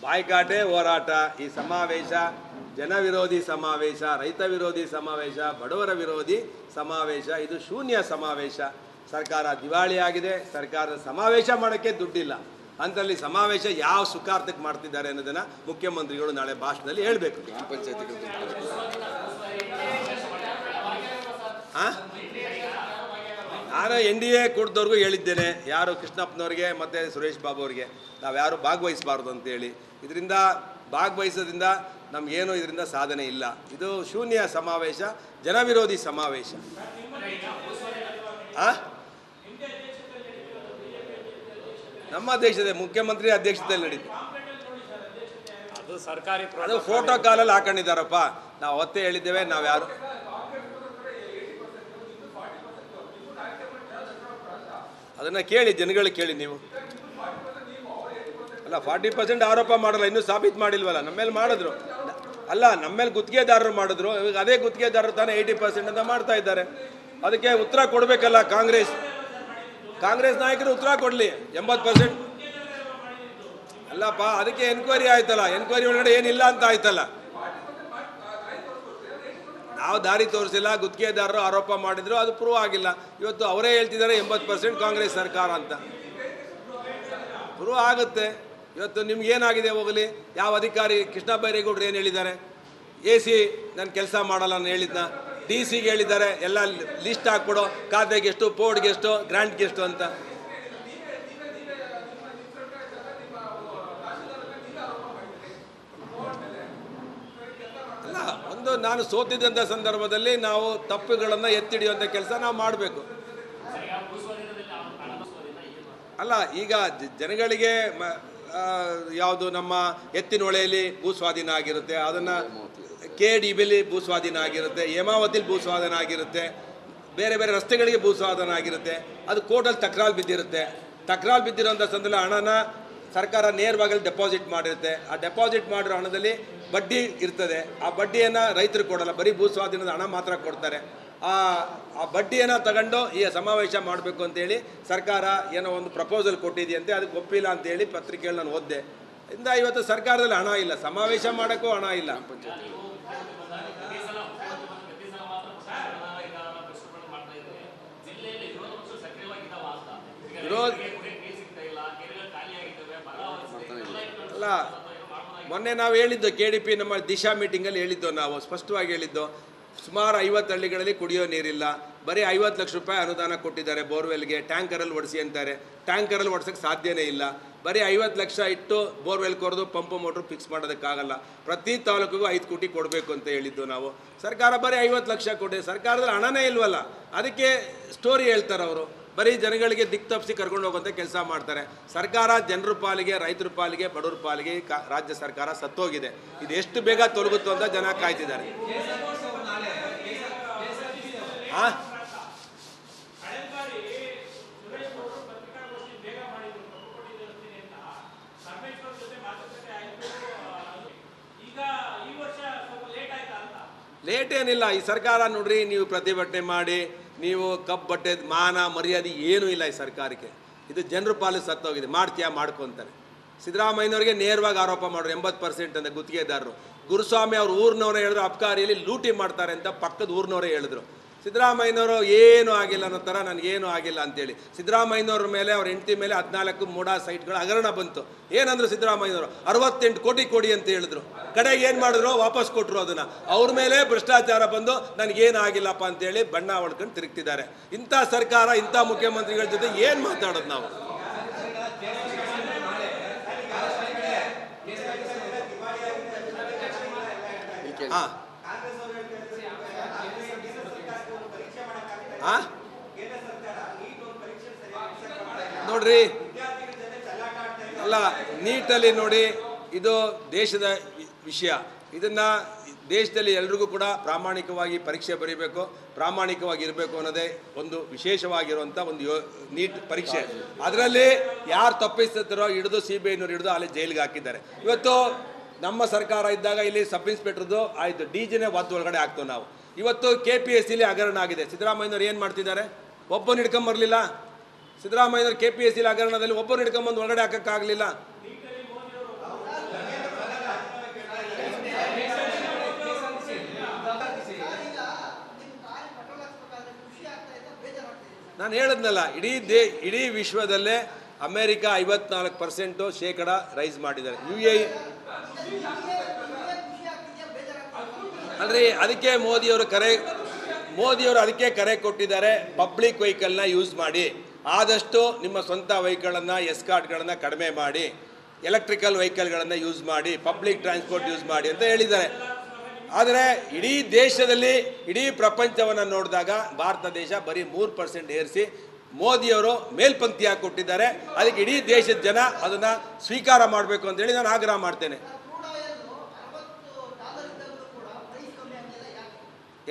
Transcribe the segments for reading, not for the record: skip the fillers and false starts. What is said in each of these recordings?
ಬಾಯ್ಕಾಟೆ ಹೋರಾಟ ಈ ಸಮಾವೇಶ ಜನವಿರೋಧಿ ಸಮಾವೇಶ, ರೈತ ವಿರೋಧಿ ಸಮಾವೇಶ, ಬಡವರ ವಿರೋಧಿ ಸಮಾವೇಶ. ಇದು ಶೂನ್ಯ ಸಮಾವೇಶ. ಸರ್ಕಾರ ದಿವಾಳಿಯಾಗಿದೆ. ಸರ್ಕಾರದ ಸಮಾವೇಶ ಮಾಡೋಕ್ಕೆ ದುಡ್ಡಿಲ್ಲ. ಅಂತಲ್ಲಿ ಸಮಾವೇಶ ಯಾವ ಸುಖಾರ್ಥಕ್ಕೆ ಮಾಡ್ತಿದ್ದಾರೆ ಅನ್ನೋದನ್ನು ಮುಖ್ಯಮಂತ್ರಿಗಳು ನಾಳೆ ಭಾಷಣದಲ್ಲಿ ಹೇಳಬೇಕು. ನಾನು NDA ಕೊಡ್ದವ್ರಿಗೂ ಹೇಳಿದ್ದೇನೆ, ಯಾರು ಕೃಷ್ಣಪ್ಪನವ್ರಿಗೆ ಮತ್ತು ಸುರೇಶ್ ಬಾಬು ಅವರಿಗೆ, ನಾವು ಯಾರು ಭಾಗವಹಿಸಬಾರ್ದು ಅಂತೇಳಿ. ಇದರಿಂದ ಭಾಗವಹಿಸೋದ್ರಿಂದ ನಮಗೇನು ಇದರಿಂದ ಸಾಧನೆ ಇಲ್ಲ. ಇದು ಶೂನ್ಯ ಸಮಾವೇಶ, ಜನವಿರೋಧಿ ಸಮಾವೇಶ. ನಮ್ಮ ದೇಶದ ಮುಖ್ಯಮಂತ್ರಿ ಅಧ್ಯಕ್ಷತೆಯಲ್ಲಿ ನಡೀತು. ಅದು ಫೋಟೋ ಕಾಲಲ್ಲಿ ಹಾಕೊಂಡಿದ್ದಾರಪ್ಪ. ನಾವು ಅವತ್ತೇ ಹೇಳಿದ್ದೇವೆ, ನಾವು ಯಾರು ಅದನ್ನು ಕೇಳಿ, ಜನಗಳಿಗೆ ಕೇಳಿ. ನೀವು ಅಲ್ಲ 40% ಆರೋಪ ಮಾಡಲ್ಲ, ಇನ್ನೂ ಸಾಬೀತು ಮಾಡಿಲ್ವಲ್ಲ. ನಮ್ಮ ಮೇಲೆ ಮಾಡಿದ್ರು ಅಲ್ಲ, ನಮ್ಮ ಮೇಲೆ ಗುತ್ತಿಗೆದಾರರು ಮಾಡಿದ್ರು. ಇವಾಗ ಅದೇ ಗುತ್ತಿಗೆದಾರರು ತಾನೇ 80% ಅಂತ ಮಾಡ್ತಾ ಇದ್ದಾರೆ. ಅದಕ್ಕೆ ಉತ್ತರ ಕೊಡಬೇಕಲ್ಲ ಕಾಂಗ್ರೆಸ್ ನಾಯಕರು ಉತ್ತರ ಕೊಡಲಿ. 80% ಅಲ್ಲಪ್ಪ, ಅದಕ್ಕೆ ಎನ್ಕ್ವೈರಿ ಆಯ್ತಲ್ಲ. ಎನ್ಕ್ವೈರಿ ಒಳಗಡೆ ಏನಿಲ್ಲ ಅಂತ ಆಯ್ತಲ್ಲ. ನಾವು ದಾರಿ ತೋರಿಸಿಲ್ಲ, ಗುತ್ತಿಗೆದಾರರು ಆರೋಪ ಮಾಡಿದ್ರು, ಅದು ಪ್ರೂವ್ ಆಗಿಲ್ಲ. ಇವತ್ತು ಅವರೇ ಹೇಳ್ತಿದ್ದಾರೆ 80% ಕಾಂಗ್ರೆಸ್ ಸರ್ಕಾರ ಅಂತ. ಪ್ರೂವ್ ಆಗುತ್ತೆ. ಇವತ್ತು ನಿಮ್ಗೇನಾಗಿದೆ ಹೋಗಲಿ. ಯಾವ ಅಧಿಕಾರಿ ಕೃಷ್ಣ ಬೈರೇಗೌಡರು ಏನು ಹೇಳಿದ್ದಾರೆ? AC ನನ್ನ ಕೆಲಸ ಮಾಡಲ್ಲ ನಾನು ಹೇಳಿದ್ನ. DC ಹೇಳಿದ್ದಾರೆ ಎಲ್ಲ ಲಿಸ್ಟ್ ಹಾಕ್ಬಿಡು, ಖಾತೆಗೆ ಎಷ್ಟು, ಪೋರ್ಡ್ಗೆ ಎಷ್ಟು, ಗ್ರಾಂಟ್ಗೆ ಎಷ್ಟು ಅಂತ. ಅಲ್ಲ, ಒಂದು ನಾನು ಸೋತಿದ್ದಂಥ ಸಂದರ್ಭದಲ್ಲಿ ನಾವು ತಪ್ಪುಗಳನ್ನು ಎತ್ತಿಡಿಯುವಂಥ ಕೆಲಸ ನಾವು ಮಾಡಬೇಕು. ಅಲ್ಲ, ಈಗ ಜನಗಳಿಗೆ ಯಾವುದು ನಮ್ಮ ಎತ್ತಿನೊಳೆಯಲ್ಲಿ ಭೂಸ್ವಾಧೀನ ಆಗಿರುತ್ತೆ, ಅದನ್ನು KDBಲಿ ಭೂಸ್ವಾಧೀನ ಆಗಿರುತ್ತೆ, ಹೇಮಾವತಿಲಿ ಭೂಸ್ವಾಧೀನ ಆಗಿರುತ್ತೆ, ಬೇರೆ ಬೇರೆ ರಸ್ತೆಗಳಿಗೆ ಭೂಸ್ವಾಧೀನ ಆಗಿರುತ್ತೆ. ಅದು ಕೋರ್ಟಲ್ಲಿ ತಕರಾರು ಬಿದ್ದಿರುತ್ತೆ. ತಕರಾರು ಬಿದ್ದಿರೋಂಥ ಸಂದರ್ಭದಲ್ಲಿ ಹಣನ ಸರ್ಕಾರ ನೇರವಾಗಿ ಡೆಪಾಸಿಟ್ ಮಾಡಿರುತ್ತೆ. ಆ ಡೆಪಾಸಿಟ್ ಮಾಡಿರೋ ಹಣದಲ್ಲಿ ಬಡ್ಡಿ ಇರ್ತದೆ. ಆ ಬಡ್ಡಿಯನ್ನು ರೈತರು ಕೊಡಲ್ಲ, ಬರೀ ಭೂಸ್ವಾಧೀನದ ಹಣ ಮಾತ್ರ ಕೊಡ್ತಾರೆ. ಆ ಬಡ್ಡಿಯನ್ನು ತಗೊಂಡು ಈ ಸಮಾವೇಶ ಮಾಡಬೇಕು ಅಂತೇಳಿ ಸರ್ಕಾರ ಏನೋ ಒಂದು ಪ್ರಪೋಸಲ್ ಕೊಟ್ಟಿದೆಯಂತೆ. ಅದಕ್ಕೆ ಒಪ್ಪಿಲ್ಲ ಅಂತೇಳಿ ಪತ್ರಿಕೆಯಲ್ಲಿ ನಾನು ಓದಿದೆ. ಇಂದ ಇವತ್ತು ಸರ್ಕಾರದಲ್ಲಿ ಹಣ ಇಲ್ಲ, ಸಮಾವೇಶ ಮಾಡೋಕ್ಕೂ ಹಣ ಇಲ್ಲ. ಅಲ್ಲ, ಮೊನ್ನೆ ನಾವು ಹೇಳಿದ್ದು KDP ನಮ್ಮ ದಿಶಾ ಮೀಟಿಂಗಲ್ಲಿ ಹೇಳಿದ್ದು, ನಾವು ಸ್ಪಷ್ಟವಾಗಿ ಹೇಳಿದ್ದು, ಸುಮಾರು 50 ಹಳ್ಳಿಗಳಲ್ಲಿ ಕುಡಿಯೋ ನೀರಿಲ್ಲ. ಬರೀ 50 ಲಕ್ಷ ರೂಪಾಯಿ ಅನುದಾನ ಕೊಟ್ಟಿದ್ದಾರೆ ಬೋರ್ವೆಲ್ಗೆ. ಟ್ಯಾಂಕರಲ್ಲಿ ಒಡಿಸಿ ಅಂತಾರೆ. ಟ್ಯಾಂಕರಲ್ಲಿ ಒಡ್ಸೋಕ್ಕೆ ಸಾಧ್ಯನೇ ಇಲ್ಲ. ಬರೀ 50 ಲಕ್ಷ ಇಟ್ಟು ಬೋರ್ವೆಲ್ ಕೊರೆದು ಪಂಪ್ ಮೋಟ್ರ್ ಫಿಕ್ಸ್ ಮಾಡೋದಕ್ಕಾಗಲ್ಲ. ಪ್ರತಿ ತಾಲೂಕಿಗೂ 5 ಕೋಟಿ ಕೊಡಬೇಕು ಅಂತ ಹೇಳಿದ್ದು ನಾವು. ಸರ್ಕಾರ ಬರೀ 50 ಲಕ್ಷ ಕೊಟ್ಟಿದೆ. ಸರ್ಕಾರದಲ್ಲಿ ಹಣನೇ ಇಲ್ವಲ್ಲ. ಅದಕ್ಕೆ ಸ್ಟೋರಿ ಹೇಳ್ತಾರೆ ಅವರು. ಬರೀ ಜನಗಳಿಗೆ ದಿಕ್ಕು ತಪ್ಪಿಸಿ ಕರ್ಕೊಂಡು ಹೋಗುವಂಥ ಕೆಲಸ ಮಾಡ್ತಾರೆ. ಸರ್ಕಾರ ಜನರ ಪಾಲಿಗೆ, ರೈತರ ಪಾಲಿಗೆ, ಬಡವರ ಪಾಲಿಗೆ ರಾಜ್ಯ ಸರ್ಕಾರ ಸತ್ತೋಗಿದೆ. ಇದು ಎಷ್ಟು ಬೇಗ ತೊಲಗುತ್ತೋ ಅಂತ ಜನ ಕಾಯ್ತಿದ್ದಾರೆ. ಲೇಟ್ ಏನಿಲ್ಲ. ಈ ಸರ್ಕಾರ ನೋಡ್ರಿ, ನೀವು ಪ್ರತಿಭಟನೆ ಮಾಡಿ, ನೀವು ಕಬ್ಬು ಬಟ್ಟೆ ಮಾನ ಮರ್ಯಾದೆ ಏನೂ ಇಲ್ಲ ಈ ಸರ್ಕಾರಕ್ಕೆ. ಇದು ಜನರ ಪಾಲು ಸತ್ತೋಗಿದೆ. ಮಾಡ್ತೀಯಾ ಮಾಡ್ಕೊತಾರೆ. ಸಿದ್ದರಾಮಯ್ಯನವ್ರಿಗೆ ನೇರವಾಗಿ ಆರೋಪ ಮಾಡೋರು 80% ಅಂತ ಗುತ್ತಿಗೆದಾರರು. ಗುರುಸ್ವಾಮಿ ಅವ್ರ ಊರಿನವರೇ ಹೇಳಿದ್ರು ಅಬ್ಕಾರಿಯಲ್ಲಿ ಲೂಟಿ ಮಾಡ್ತಾರೆ ಅಂತ ಪಕ್ಕದ ಊರಿನವರೇ ಹೇಳಿದ್ರು. ಸಿದ್ದರಾಮಯ್ಯನವರು ಏನೂ ಆಗಿಲ್ಲ ಅನ್ನೋ ಥರ ನನಗೇನು ಆಗಿಲ್ಲ ಅಂತೇಳಿ ಸಿದ್ದರಾಮಯ್ಯನವ್ರ ಮೇಲೆ, ಅವ್ರ ಹೆಂಡತಿ ಮೇಲೆ 14 ಮೂಡಾ ಸೈಟ್ಗಳ ಹಗರಣ ಬಂತು. ಏನಂದ್ರು ಸಿದ್ದರಾಮಯ್ಯನವರು? 68 ಕೋಟಿ ಕೊಡಿ ಅಂತ ಹೇಳಿದ್ರು. ಕಡೆಗೆ ಏನು ಮಾಡಿದ್ರು? ವಾಪಸ್ ಕೊಟ್ಟರು ಅದನ್ನು. ಅವ್ರ ಮೇಲೆ ಭ್ರಷ್ಟಾಚಾರ ಬಂದು ನನಗೇನು ಆಗಿಲ್ಲಪ್ಪ ಅಂತೇಳಿ ಬಣ್ಣ ಹೊಡ್ಕೊಂಡು ತಿರುಗ್ತಿದ್ದಾರೆ. ಇಂಥ ಸರ್ಕಾರ, ಇಂಥ ಮುಖ್ಯಮಂತ್ರಿಗಳ ಜೊತೆ ಏನು ಮಾತಾಡೋದು ನಾವು? ನೋಡ್ರಿ, ಅಲ್ಲ, ನೀಟಲ್ಲಿ ನೋಡಿ, ಇದು ದೇಶದ ವಿಷಯ. ಇದನ್ನು ದೇಶದಲ್ಲಿ ಎಲ್ರಿಗೂ ಕೂಡ ಪ್ರಾಮಾಣಿಕವಾಗಿ ಪರೀಕ್ಷೆ ಬರೀಬೇಕು, ಪ್ರಾಮಾಣಿಕವಾಗಿ ಇರಬೇಕು ಅನ್ನೋದೇ ಒಂದು ವಿಶೇಷವಾಗಿರುವಂಥ ಒಂದು ನೀಟ್ ಪರೀಕ್ಷೆ. ಅದರಲ್ಲಿ ಯಾರು ತಪ್ಪಿಸ್ತಾರೋ ಹಿಡಿದು CBIನವ್ರು ಹಿಡಿದು ಅಲ್ಲಿ ಜೈಲಿಗೆ ಹಾಕಿದ್ದಾರೆ. ಇವತ್ತು ನಮ್ಮ ಸರ್ಕಾರ ಇದ್ದಾಗ ಇಲ್ಲಿ ಸಬ್ ಇನ್ಸ್ಪೆಕ್ಟರ್ದು ಆಯಿತು, DGನೇ ವಾದ ಒಳಗಡೆ ಹಾಕ್ತೇವೆ ನಾವು. ಇವತ್ತು KPSCಲಿ ಹಗರಣ ಆಗಿದೆ. ಸಿದ್ದರಾಮಯ್ಯನವ್ರು ಏನು ಮಾಡ್ತಿದ್ದಾರೆ? ಒಬ್ಬನು ಹಿಡ್ಕೊಂಬರಲಿಲ್ಲ. ಸಿದ್ದರಾಮಯ್ಯನವರು KPSC ಹಗರಣದಲ್ಲಿ ಒಬ್ಬರು ಹಿಡ್ಕೊಂಬಂದು ಒಳಗಡೆ ಹಾಕೋಕ್ಕಾಗಲಿಲ್ಲ. ನಾನು ಹೇಳಿದ್ನಲ್ಲ, ಇಡೀ ವಿಶ್ವದಲ್ಲೇ ಅಮೇರಿಕಾ 54% ಶೇಕಡ ರೈಸ್ ಮಾಡಿದ್ದಾರೆ. UAE ಅಲ್ರಿ, ಅದಕ್ಕೆ ಮೋದಿಯವರು ಅದಕ್ಕೆ ಕರೆ ಕೊಟ್ಟಿದ್ದಾರೆ, ಪಬ್ಲಿಕ್ ವೆಹಿಕಲ್ನ ಯೂಸ್ ಮಾಡಿ, ಆದಷ್ಟು ನಿಮ್ಮ ಸ್ವಂತ ವೆಹಿಕಲನ್ನು ಎಸ್ಕಾರ್ಟ್ಗಳನ್ನು ಕಡಿಮೆ ಮಾಡಿ, ಎಲೆಕ್ಟ್ರಿಕಲ್ ವೆಹಿಕಲ್ಗಳನ್ನು ಯೂಸ್ ಮಾಡಿ, ಪಬ್ಲಿಕ್ ಟ್ರಾನ್ಸ್ಪೋರ್ಟ್ ಯೂಸ್ ಮಾಡಿ ಅಂತ ಹೇಳಿದ್ದಾರೆ. ಆದರೆ ಇಡೀ ದೇಶದಲ್ಲಿ, ಇಡೀ ಪ್ರಪಂಚವನ್ನು ನೋಡಿದಾಗ ಭಾರತ ದೇಶ ಬರೀ 3% ಏರಿಸಿ ಮೋದಿಯವರು ಮೇಲ್ಪಂಕ್ತಿಯಾಗಿ ಕೊಟ್ಟಿದ್ದಾರೆ. ಅದಕ್ಕೆ ಇಡೀ ದೇಶದ ಜನ ಅದನ್ನು ಸ್ವೀಕಾರ ಮಾಡಬೇಕು ಅಂತೇಳಿ ನಾನು ಆಗ್ರಹ ಮಾಡ್ತೇನೆ.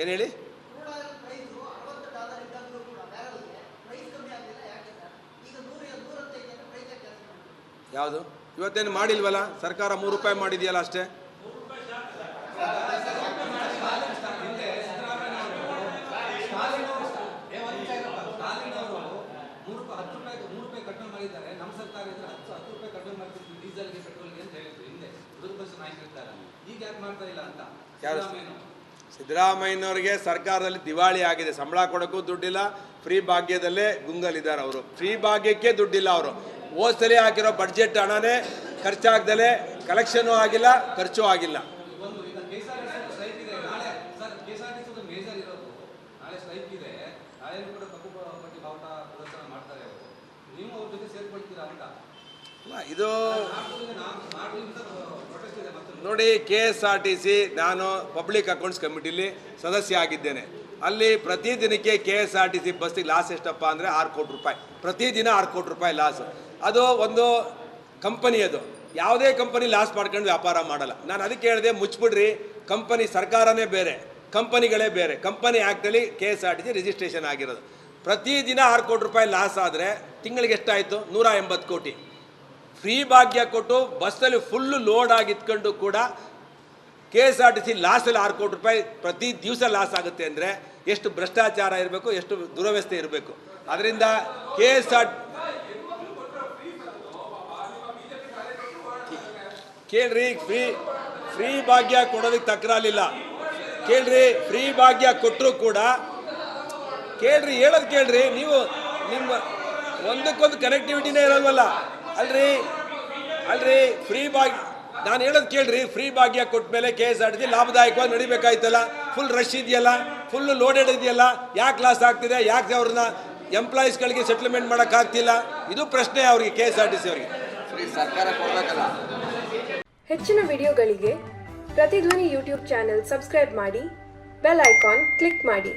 ಏನು ಹೇಳಿ? ಯಾವುದು? ಇವತ್ತೇನು ಮಾಡಿಲ್ವಲ್ಲ ಸರ್ಕಾರ, ₹3 ಮಾಡಿದೆಯಲ್ಲ ಅಷ್ಟೇ. ಸಿದ್ದರಾಮಯ್ಯನವರಿಗೆ ಸರ್ಕಾರದಲ್ಲಿ ದಿವಾಳಿ ಆಗಿದೆ, ಸಂಬಳ ಕೊಡೋಕ್ಕೂ ದುಡ್ಡಿಲ್ಲ, ಫ್ರೀ ಭಾಗ್ಯದಲ್ಲೇ ಗುಂಗಲಿದ್ದಾರೆ ಅವರು. ಫ್ರೀ ಭಾಗ್ಯಕ್ಕೆ ದುಡ್ಡಿಲ್ಲ ಅವರು. ಹೋದ್ಸಲಿ ಹಾಕಿರೋ ಬಡ್ಜೆಟ್ ಹಣನೇ ಖರ್ಚಾಗ್ದಲೇ ಕಲೆಕ್ಷನು ಆಗಿಲ್ಲ, ಖರ್ಚು ಆಗಿಲ್ಲ. ಇದು ನೋಡಿ, KSRTC ನಾನು ಪಬ್ಲಿಕ್ ಅಕೌಂಟ್ಸ್ ಕಮಿಟಿಲಿ ಸದಸ್ಯ ಆಗಿದ್ದೇನೆ. ಅಲ್ಲಿ ಪ್ರತಿದಿನಕ್ಕೆ KSRTC ಬಸ್ಸಿಗೆ ಲಾಸ್ ಎಷ್ಟಪ್ಪ ಅಂದರೆ ₹6 ಕೋಟಿ. ಪ್ರತಿದಿನ ₹6 ಕೋಟಿ ಲಾಸ್. ಅದು ಒಂದು ಕಂಪನಿ, ಅದು ಯಾವುದೇ ಕಂಪನಿ ಲಾಸ್ ಮಾಡ್ಕೊಂಡು ವ್ಯಾಪಾರ ಮಾಡಲ್ಲ. ನಾನು ಅದಕ್ಕೆ ಹೇಳಿದೆ, ಮುಚ್ಚಿಬಿಡ್ರಿ, ಕಂಪನಿ ಸರ್ಕಾರನೇ ಬೇರೆ, ಕಂಪನಿಗಳೇ ಬೇರೆ. ಕಂಪನಿ ಆ್ಯಕ್ಟಲ್ಲಿ KSRTC ರಿಜಿಸ್ಟ್ರೇಷನ್ ಆಗಿರೋದು. ಪ್ರತಿದಿನ ₹6 ಕೋಟಿ ಲಾಸ್ ಆದರೆ ತಿಂಗಳಿಗೆ ಎಷ್ಟಾಯಿತು? 180 ಕೋಟಿ. ಫ್ರೀ ಭಾಗ್ಯ ಕೊಟ್ಟು ಬಸ್ಸಲ್ಲಿ ಫುಲ್ಲು ಲೋಡ್ ಆಗಿತ್ಕೊಂಡು ಕೂಡ KSRTC ಲಾಸಲ್ಲಿ ₹6 ಕೋಟಿ ಪ್ರತಿ ದಿವಸ ಲಾಸ್ ಆಗುತ್ತೆ ಅಂದರೆ ಎಷ್ಟು ಭ್ರಷ್ಟಾಚಾರ ಇರಬೇಕು, ಎಷ್ಟು ದುರವ್ಯವಸ್ಥೆ ಇರಬೇಕು. ಅದರಿಂದ ಕೇಳ್ರಿ, ಫ್ರೀ ಭಾಗ್ಯ ಕೊಡೋದಕ್ಕೆ ತಕರಾರಿಲ್ಲ. ಕೇಳ್ರಿ, ಫ್ರೀ ಭಾಗ್ಯ ಕೊಟ್ಟರು ಕೂಡ ಕೇಳ್ರಿ, ಹೇಳೋದು ಕೇಳ್ರಿ. ನೀವು ನಿಮ್ಮ ಒಂದಕ್ಕೊಂದು ಕನೆಕ್ಟಿವಿಟಿನೇ ಇರಲ್ವಲ್ಲ. ಅಲ್ರಿ ಫ್ರೀ ಭಾಗ್ಯ, ನಾನು ಹೇಳೋದು ಕೇಳ್ರಿ. ಫ್ರೀ ಭಾಗ್ಯ ಕೊಟ್ಟ ಮೇಲೆ KSRTC ಲಾಭದಾಯಕವಾಗಿ ನಡಿಬೇಕಾಯ್ತಲ್ಲ. ಫುಲ್ ರಶ್ ಇದೆಯಲ್ಲ, ಫುಲ್ಲು ಲೋಡೆಡ್ ಇದೆಯಲ್ಲ, ಯಾಕೆ ಲಾಸ್ ಆಗ್ತಿದೆ? ಯಾಕೆ ಅವ್ರನ್ನ ಎಂಪ್ಲಾಯೀಸ್ಗಳಿಗೆ ಸೆಟ್ಲ್ಮೆಂಟ್ ಮಾಡೋಕ್ಕಾಗ್ತಿಲ್ಲ? ಇದು ಪ್ರಶ್ನೆ ಅವ್ರಿಗೆ, KSRTC ಅವರಿಗೆ. ಸರ್ಕಾರ ಕೊಡಬೇಕಲ್ಲ. ಹೆಚ್ಚಿನ ವಿಡಿಯೋಗಳಿಗೆ ಪ್ರತಿಧ್ವನಿ ಯೂಟ್ಯೂಬ್ ಚಾನೆಲ್ ಸಬ್ಸ್ಕ್ರೈಬ್ ಮಾಡಿ, ಬೆಲ್ ಐಕಾನ್ ಕ್ಲಿಕ್ ಮಾಡಿ.